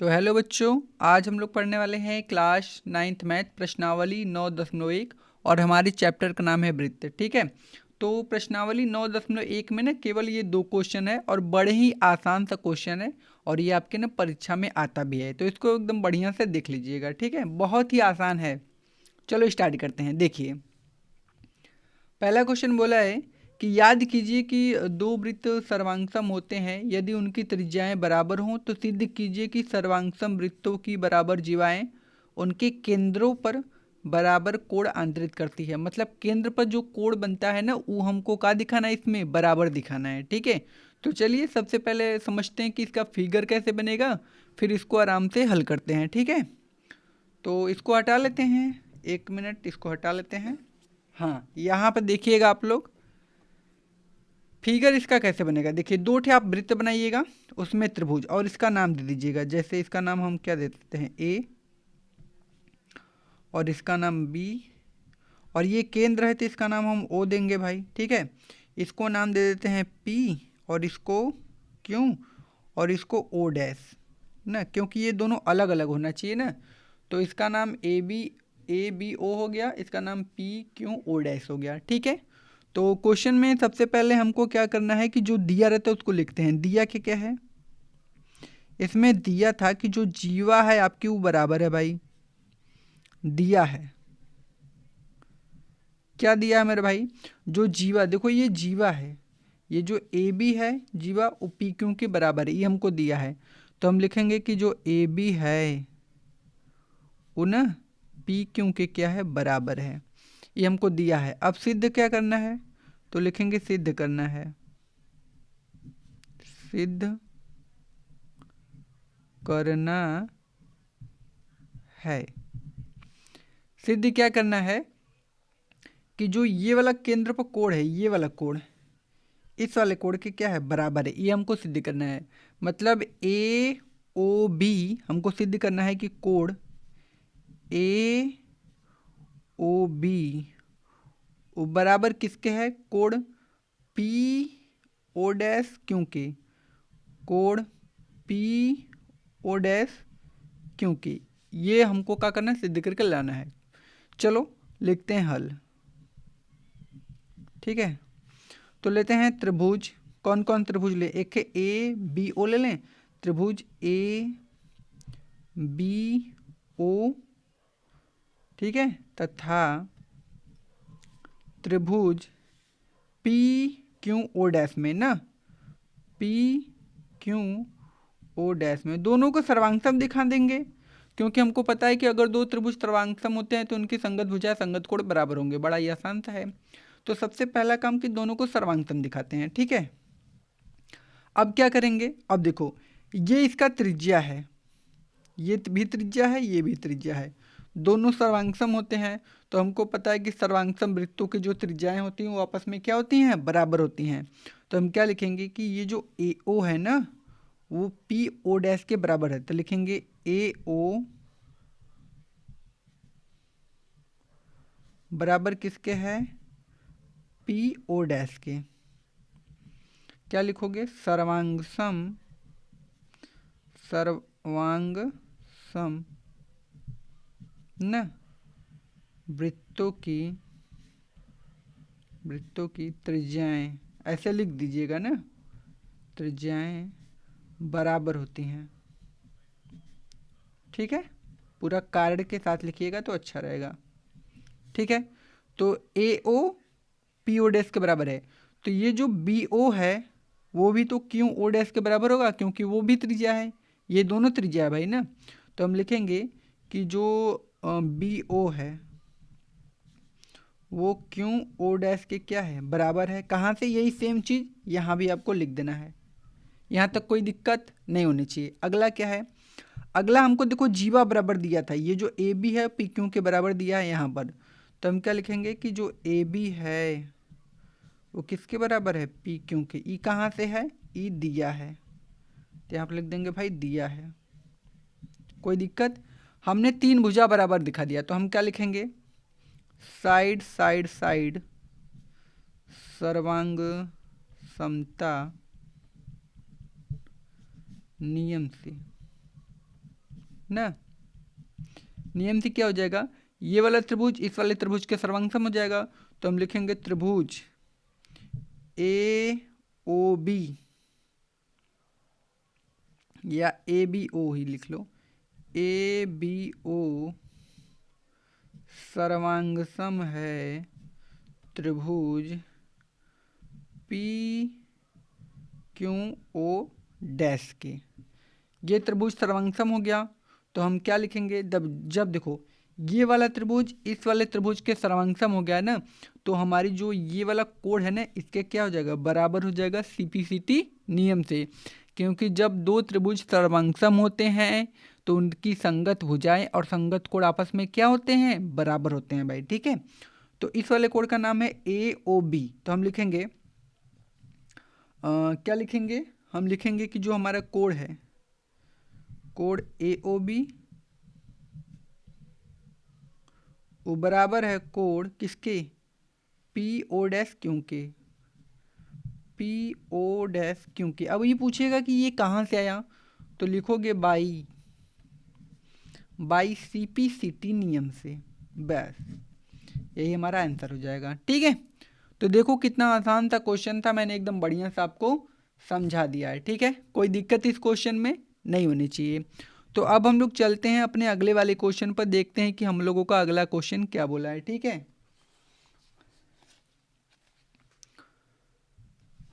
तो हेलो बच्चों, आज हम लोग पढ़ने वाले हैं क्लास 9th मैथ प्रश्नावली 9.1 और हमारे चैप्टर का नाम है वृत्त। ठीक है, तो प्रश्नावली 9.1 में ना केवल ये 2 क्वेश्चन है और बड़े ही आसान सा क्वेश्चन है और ये आपके ना परीक्षा में आता भी है, तो इसको एकदम बढ़िया से देख लीजिएगा। ठीक है, बहुत ही आसान है। चलो स्टार्ट करते हैं। देखिए, पहला क्वेश्चन बोला है कि याद कीजिए कि दो वृत्त सर्वांगसम होते हैं। यदि उनकी त्रिज्याएं बराबर हों तो सिद्ध कीजिए कि सर्वांगसम वृत्तों की बराबर जीवाएं उनके केंद्रों पर बराबर कोण आंतरित करती है। मतलब केंद्र पर जो कोण बनता है ना, वो हमको क्या दिखाना है, इसमें बराबर दिखाना है। ठीक है, तो चलिए सबसे पहले समझते हैं कि इसका फिगर कैसे बनेगा, फिर इसको आराम से हल करते हैं। ठीक है, तो इसको हटा लेते हैं, 1 मिनट इसको हटा लेते हैं। हाँ, यहाँ पर देखिएगा आप लोग, फिगर इसका कैसे बनेगा। देखिए, दो ठे आप वृत्त बनाइएगा, उसमें त्रिभुज, और इसका नाम दे दीजिएगा। जैसे इसका नाम हम क्या दे देते हैं, ए, और इसका नाम बी, और ये केंद्र है तो इसका नाम हम ओ देंगे भाई। ठीक है, इसको नाम दे देते हैं पी, और इसको क्यों, और इसको ओ डैश ना, क्योंकि ये दोनों अलग अलग होना चाहिए ना। तो इसका नाम ए बी ओ हो गया, इसका नाम पी क्यों ओ डैश हो गया। ठीक है, तो क्वेश्चन में सबसे पहले हमको क्या करना है कि जो दिया रहता है उसको लिखते हैं। दिया के क्या है, इसमें दिया था कि जो जीवा है आपकी वो बराबर है भाई। दिया है, क्या दिया है मेरे भाई, जो जीवा, देखो ये जीवा है, ये जो ए बी है जीवा वो पी क्यू के बराबर है, ये हमको दिया है। तो हम लिखेंगे कि जो ए बी है वो ना पी क्यू के क्या है, बराबर है। ये हमको दिया है। अब सिद्ध क्या करना है, तो लिखेंगे सिद्ध करना है, सिद्ध करना है। सिद्ध क्या करना है कि जो ये वाला केंद्र पर कोण है, ये वाला कोण इस वाले कोण के क्या है, बराबर है। ये हमको सिद्ध करना है। मतलब ए ओ बी हमको सिद्ध करना है कि कोण ए ओ बी वो बराबर किसके है, कोण पी ओ डैश क्योंकि, कोण पी ओ डैश क्योंकि, ये हमको क्या करना है, सिद्ध करके लाना है। चलो लिखते हैं हल। ठीक है, तो लेते हैं त्रिभुज। कौन कौन त्रिभुज ले, एक है ए बी ओ ले लें, त्रिभुज ए बी ओ। ठीक है, तथा त्रिभुज पी क्यू ओ डैश में ना, पी क्यू ओ डैश में दोनों को सर्वांगसम दिखा देंगे, क्योंकि हमको पता है कि अगर दो त्रिभुज सर्वांगसम होते हैं तो उनकी संगत भुजा संगत कोण बराबर होंगे। बड़ा ही आसान सा है। तो सबसे पहला काम कि दोनों को सर्वांगसम दिखाते हैं। ठीक है, अब क्या करेंगे, अब देखो ये इसका त्रिज्या है, ये भी त्रिज्या है, ये भी त्रिज्या है, दोनों सर्वांगसम होते हैं। तो हमको पता है कि सर्वांगसम वृत्तों की जो त्रिज्याएं होती हैं वो आपस में क्या होती हैं, बराबर होती हैं। तो हम क्या लिखेंगे कि ये जो ए ओ है ना वो पी ओ डैश के बराबर है। तो लिखेंगे ए ओ बराबर किसके है, पी ओ डैश के। क्या लिखोगे, सर्वांगसम, सर्वांगसम न वृत्तों की त्रिज्याएं, ऐसे लिख दीजिएगा ना, त्रिज्याएं बराबर होती हैं। ठीक है, पूरा कारण के साथ लिखिएगा तो अच्छा रहेगा। ठीक है, तो ए ओ पी ओ डैश के बराबर है, तो ये जो बी ओ है वो भी तो क्यू ओ डैश के बराबर होगा, क्योंकि वो भी त्रिज्या है, ये दोनों त्रिज्या है भाई ना। तो हम लिखेंगे कि जो बी ओ है वो क्यू ओ डैश के क्या है, बराबर है। कहाँ से, यही सेम चीज़ यहाँ भी आपको लिख देना है। यहाँ तक कोई दिक्कत नहीं होनी चाहिए। अगला क्या है, अगला हमको देखो जीवा बराबर दिया था, ये जो ए बी है पी क्यू के बराबर दिया है यहाँ पर। तो हम क्या लिखेंगे कि जो ए बी है वो किसके बराबर है, पी क्यू के। ई कहाँ से है, ई दिया है, तो यहाँ पर लिख देंगे भाई दिया है। कोई दिक्कत, हमने 3 भुजा बराबर दिखा दिया, तो हम क्या लिखेंगे, साइड साइड साइड सर्वांग समता नियम से। ना। नियम से क्या हो जाएगा, ये वाला त्रिभुज इस वाले त्रिभुज के सर्वांग सम हो जाएगा। तो हम लिखेंगे त्रिभुज ए ओ बी, या ए बी ओ ही लिख लो, ए बी ओ सर्वांगसम है त्रिभुज पी क्यू ओ डैश के। ये त्रिभुज सर्वांगसम हो गया। तो हम क्या लिखेंगे, जब देखो ये वाला त्रिभुज इस वाले त्रिभुज के सर्वांगसम हो गया ना, तो हमारी जो ये वाला कोण है ना, इसके क्या हो जाएगा, बराबर हो जाएगा सीपीसीटी नियम से। क्योंकि जब दो त्रिभुज सर्वांगसम होते हैं तो उनकी संगत भुजाएं और संगत कोण आपस में क्या होते हैं, बराबर होते हैं भाई। ठीक है, तो इस वाले कोण का नाम है ए ओ बी। तो हम लिखेंगे क्या लिखेंगे, हम लिखेंगे कि जो हमारा कोण है, कोण ए ओ बी वो बराबर है कोण किसके, पी ओ डैश क्यू के, पी ओ डैश क्यू के। अब ये पूछेगा कि ये कहाँ से आया, तो लिखोगे बाई सीपीसीटी नियम से, बस यही हमारा आंसर हो जाएगा। ठीक है, तो देखो कितना आसान था क्वेश्चन था, मैंने एकदम बढ़िया से आपको समझा दिया है। ठीक है, कोई दिक्कत इस क्वेश्चन में नहीं होनी चाहिए। तो अब हम लोग चलते हैं अपने अगले वाले क्वेश्चन पर, देखते हैं कि हम लोगों का अगला क्वेश्चन क्या बोला है। ठीक है,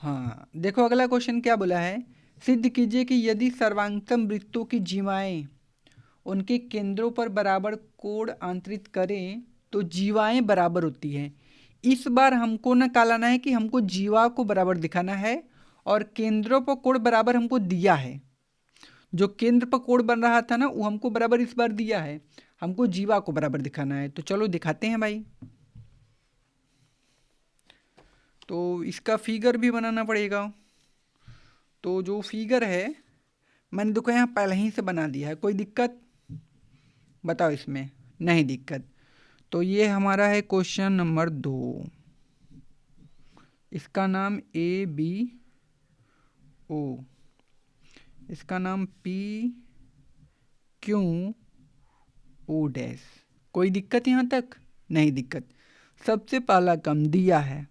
हाँ देखो अगला क्वेश्चन क्या बोला है, सिद्ध कीजिए कि यदि सर्वांगसम वृत्तों की जीवाएं उनके केंद्रों पर बराबर कोण आंतरित करें तो जीवाएं बराबर होती हैं। इस बार हमको ना निकालना है कि हमको जीवा को बराबर दिखाना है, और केंद्रों पर कोण बराबर हमको दिया है। जो केंद्र पर कोण बन रहा था ना वो हमको बराबर इस बार दिया है, हमको जीवा को बराबर दिखाना है। तो चलो दिखाते हैं भाई। तो इसका फिगर भी बनाना पड़ेगा। तो जो फिगर है मैंने देखो यहाँ पहले ही से बना दिया है, कोई दिक्कत बताओ इसमें, नहीं दिक्कत। तो ये हमारा है क्वेश्चन नंबर 2, इसका नाम ए बी ओ, इसका नाम पी क्यू ओ डैश। कोई दिक्कत यहाँ तक, नहीं दिक्कत। सबसे पहला काम दिया है,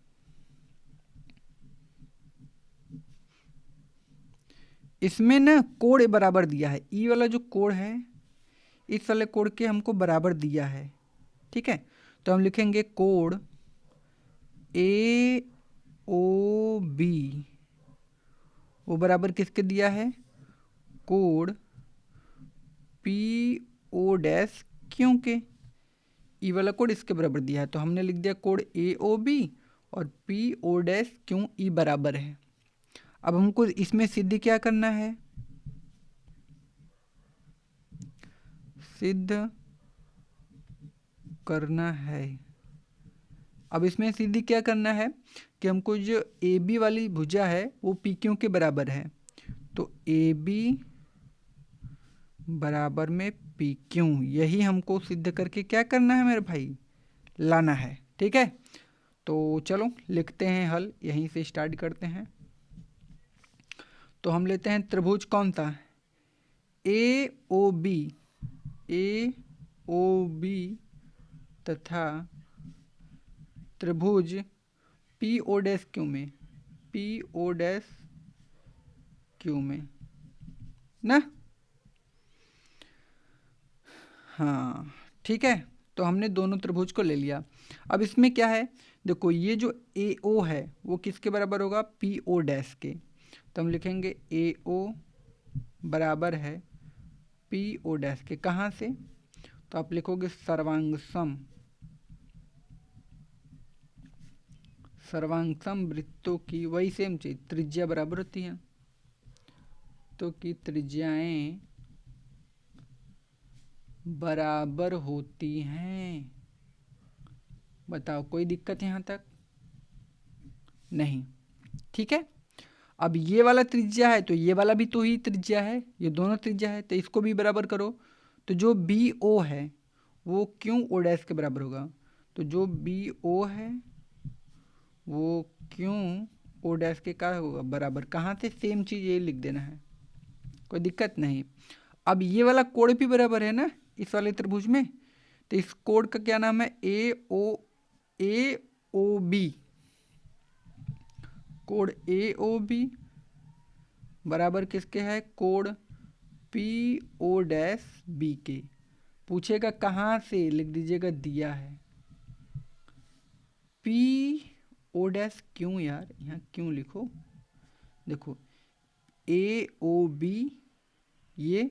इसमें ना कोण बराबर दिया है, ई वाला जो कोण है इस वाले कोण के हमको बराबर दिया है। ठीक है, तो हम लिखेंगे कोण ए ओ बी वो बराबर किसके दिया है, कोण पी ओ डैश क्यों के। ई वाला कोण इसके बराबर दिया है, तो हमने लिख दिया कोण ए ओ बी और पी ओ डैश क्यों ई बराबर है। अब हमको इसमें सिद्ध क्या करना है, सिद्ध करना है। अब इसमें सिद्ध क्या करना है कि हमको जो ए बी वाली भुजा है वो पी क्यू के बराबर है, तो ए बी बराबर में पी क्यू, यही हमको सिद्ध करके क्या करना है मेरे भाई, लाना है। ठीक है, तो चलो लिखते हैं हल, यहीं से स्टार्ट करते हैं। तो हम लेते हैं त्रिभुज कौन सा, ए ओ बी, ए ओ बी तथा त्रिभुज पी ओ डैश क्यू में, पी ओ डैश क्यू में ना। हाँ ठीक है, तो हमने दोनों त्रिभुज को ले लिया। अब इसमें क्या है, देखो ये जो ए ओ है वो किसके बराबर होगा, पी ओ डैश के। तो हम लिखेंगे ए ओ बराबर है पी ओ डैश के, कहाँ से, तो आप लिखोगे सर्वांगसम, सर्वांगसम वृत्तों की वही सेम चीज त्रिज्या बराबर होती है, तो की त्रिज्याएं बराबर होती हैं। बताओ कोई दिक्कत यहाँ तक, नहीं। ठीक है, अब ये वाला त्रिज्या है तो ये वाला भी तो ही त्रिज्या है, ये दोनों त्रिज्या है, तो इसको भी बराबर करो। तो जो बी ओ है वो क्यों ओ डैश के बराबर होगा, तो जो बी ओ है वो क्यों ओ डैश के क्या होगा, बराबर। कहाँ से, सेम चीज़ ये लिख देना है, कोई दिक्कत नहीं। अब ये वाला कोण भी बराबर है ना इस वाले त्रिभुज में, तो इस कोण का क्या नाम है, ए ओ बी। कोण ए ओ बी बराबर किसके है, कोण पी ओ डैश बी के। पूछेगा कहाँ से, लिख दीजिएगा दिया है। पी ओ डैश क्यों यार, यहाँ क्यों लिखो, देखो ए ओ बी ये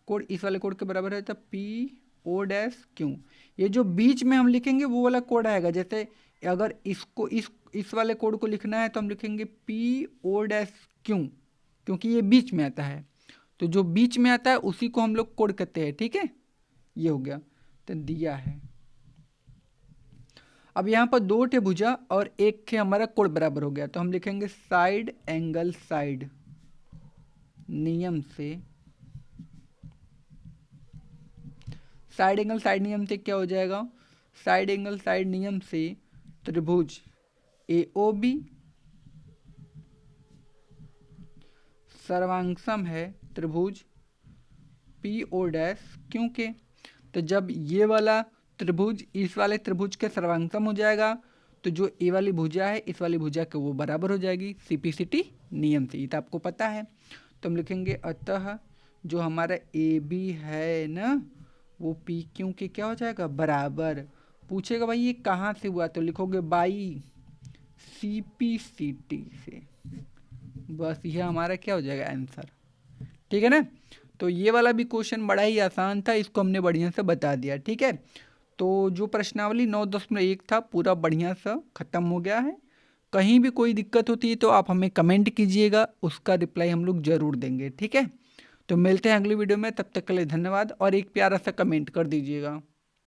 कोड इस वाले कोड के बराबर है, तो पी ओ डैश क्यों। ये जो बीच में हम लिखेंगे वो वाला कोड आएगा। जैसे अगर इसको इस वाले कोड को लिखना है तो हम लिखेंगे पी ओ डैश क्यों, क्योंकि ये बीच में आता है। तो जो बीच में आता है उसी को हम लोग कोड कहते हैं, ठीक है। ये हो गया, तो दिया है। अब यहाँ पर दो ठे भुजा और एक के हमारा कोण बराबर हो गया, तो हम लिखेंगे साइड एंगल साइड नियम से, साइड एंगल साइड नियम से क्या हो जाएगा, साइड एंगल साइड नियम से त्रिभुज ए ओ बी सर्वांगसम है त्रिभुज पी ओ डैश क्यों के। तो जब ये वाला त्रिभुज इस वाले त्रिभुज के सर्वांगसम हो जाएगा तो जो ए वाली भुजा है इस वाली भुजा के वो बराबर हो जाएगी सीपीसीटी नियम से, ये तो आपको पता है। तो हम लिखेंगे अतः जो हमारा ए बी है ना वो पी क्यू के क्या हो जाएगा, बराबर। पूछेगा भाई ये कहाँ से हुआ, तो लिखोगे बाई सीपीसीटी से, बस यह हमारा क्या हो जाएगा आंसर, ठीक है ना। तो ये वाला भी क्वेश्चन बड़ा ही आसान था, इसको हमने बढ़िया से बता दिया, ठीक है। तो जो प्रश्नावली 9.1 था पूरा बढ़िया सा खत्म हो गया है। कहीं भी कोई दिक्कत होती है तो आप हमें कमेंट कीजिएगा, उसका रिप्लाई हम लोग ज़रूर देंगे, ठीक है। तो मिलते हैं अगली वीडियो में, तब तक के लिए धन्यवाद और एक प्यारा सा कमेंट कर दीजिएगा।